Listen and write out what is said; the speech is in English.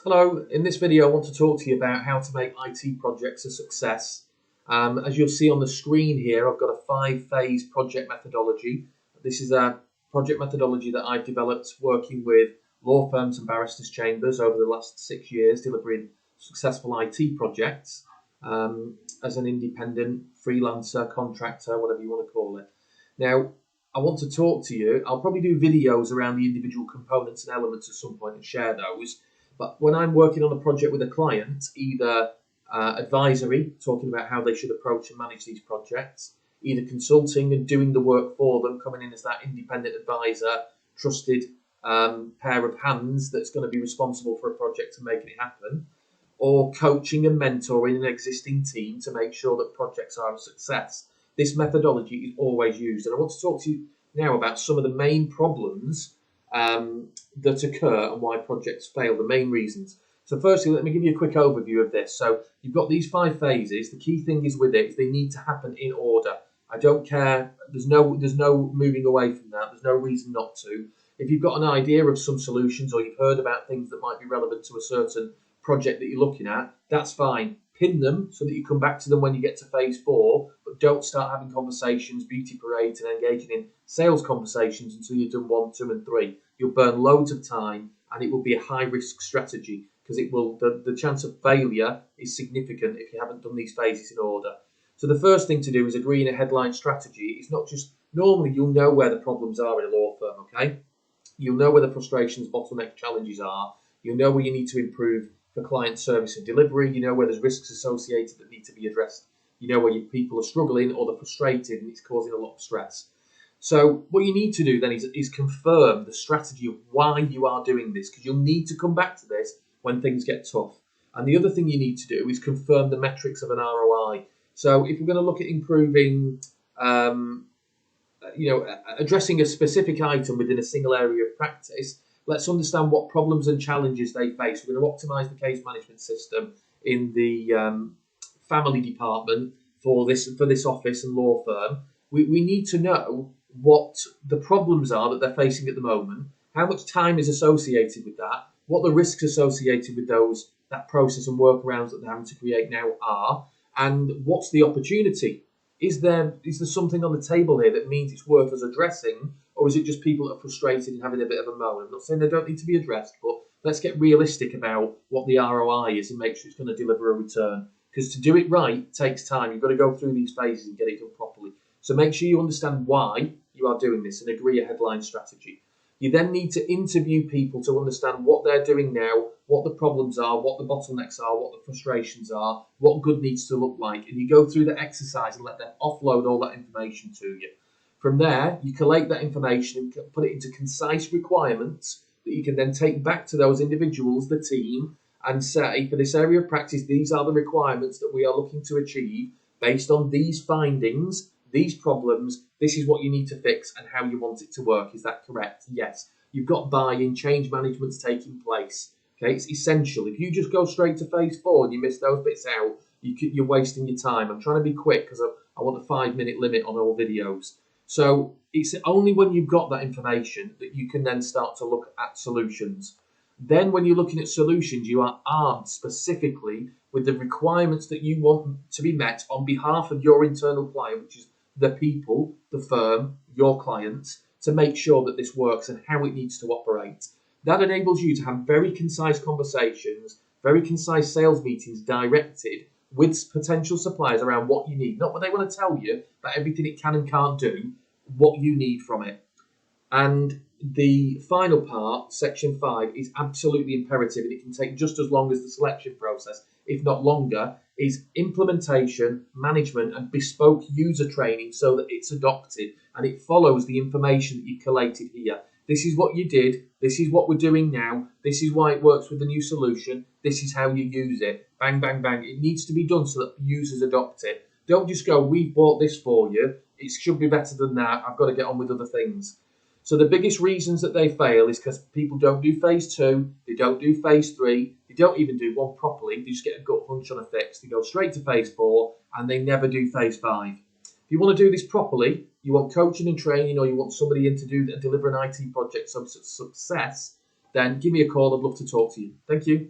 Hello, in this video I want to talk to you about how to make IT projects a success. As you'll see on the screen here, I've got a 5-phase project methodology. This is a project methodology that I've developed working with law firms and barristers' chambers over the last 6 years, delivering successful IT projects as an independent freelancer, contractor, whatever you want to call it. Now, I want to talk to you. I'll probably do videos around the individual components and elements at some point and share those. But when I'm working on a project with a client, either advisory, talking about how they should approach and manage these projects, either consulting and doing the work for them, coming in as that independent advisor, trusted pair of hands that's going to be responsible for a project and making it happen, or coaching and mentoring an existing team to make sure that projects are a success. This methodology is always used. And I want to talk to you now about some of the main problems that occur and why projects fail, the main reasons. So firstly, let me give you a quick overview of this. So you've got these 5 phases. The key thing is with it is they need to happen in order. I don't care. There's no moving away from that. There's no reason not to. If you've got an idea of some solutions or you've heard about things that might be relevant to a certain project that you're looking at, that's fine. Pin them so that you come back to them when you get to phase 4, but don't start having conversations, beauty parades, and engaging in sales conversations until you've done 1, 2, and 3. You'll burn loads of time, and it will be a high-risk strategy because it will. The chance of failure is significant if you haven't done these phases in order. So the first thing to do is agreeing a headline strategy. It's not just normally you'll know where the problems are in a law firm. Okay, you'll know where the frustrations, bottleneck, challenges are. You'll know where you need to improve for client service and delivery. You know where there's risks associated that need to be addressed. You know where your people are struggling or they're frustrated and it's causing a lot of stress. So what you need to do then is confirm the strategy of why you are doing this, because you'll need to come back to this when things get tough. And the other thing you need to do is confirm the metrics of an ROI. So if we're going to look at improving, addressing a specific item within a single area of practice, let's understand what problems and challenges they face. We're going to optimize the case management system in the family department for this office and law firm. We need to know what the problems are that they're facing at the moment, how much time is associated with that, what the risks associated with that process and workarounds that they're having to create now are, and what's the opportunity. Is there something on the table here that means it's worth us addressing, or is it just people that are frustrated and having a bit of a moan? I'm not saying they don't need to be addressed, but let's get realistic about what the ROI is and make sure it's going to deliver a return. Because to do it right takes time. You've got to go through these phases and get it done properly. So make sure you understand why you are doing this and agree a headline strategy. You then need to interview people to understand what they're doing now, what the problems are, what the bottlenecks are, what the frustrations are, what good needs to look like. And you go through the exercise and let them offload all that information to you. From there, you collate that information and put it into concise requirements that you can then take back to those individuals, the team, and say, for this area of practice, these are the requirements that we are looking to achieve based on these findings, these problems. This is what you need to fix and how you want it to work. Is that correct? Yes. You've got buy-in, change management's taking place. Okay, it's essential. If you just go straight to phase 4 and you miss those bits out, you're wasting your time. I'm trying to be quick because I want a 5-minute limit on all videos. So it's only when you've got that information that you can then start to look at solutions. Then when you're looking at solutions, you are armed specifically with the requirements that you want to be met on behalf of your internal client, which is the people, the firm, your clients, to make sure that this works and how it needs to operate. That enables you to have very concise conversations, very concise sales meetings directed with potential suppliers around what you need. Not what they want to tell you, but everything it can and can't do, what you need from it. And the final part, section 5, is absolutely imperative, and it can take just as long as the selection process, if not longer, is implementation, management, and bespoke user training so that it's adopted and it follows the information that you've collated here. This is what you did. This is what we're doing now. This is why it works with the new solution. This is how you use it. Bang, bang, bang. It needs to be done so that users adopt it. Don't just go, we've bought this for you. It should be better than that. I've got to get on with other things. So the biggest reasons that they fail is because people don't do phase 2, they don't do phase 3, they don't even do one properly, they just get a gut hunch on a fix, they go straight to phase 4, and they never do phase 5. If you want to do this properly, you want coaching and training, or you want somebody in to deliver an IT project success, then give me a call. I'd love to talk to you. Thank you.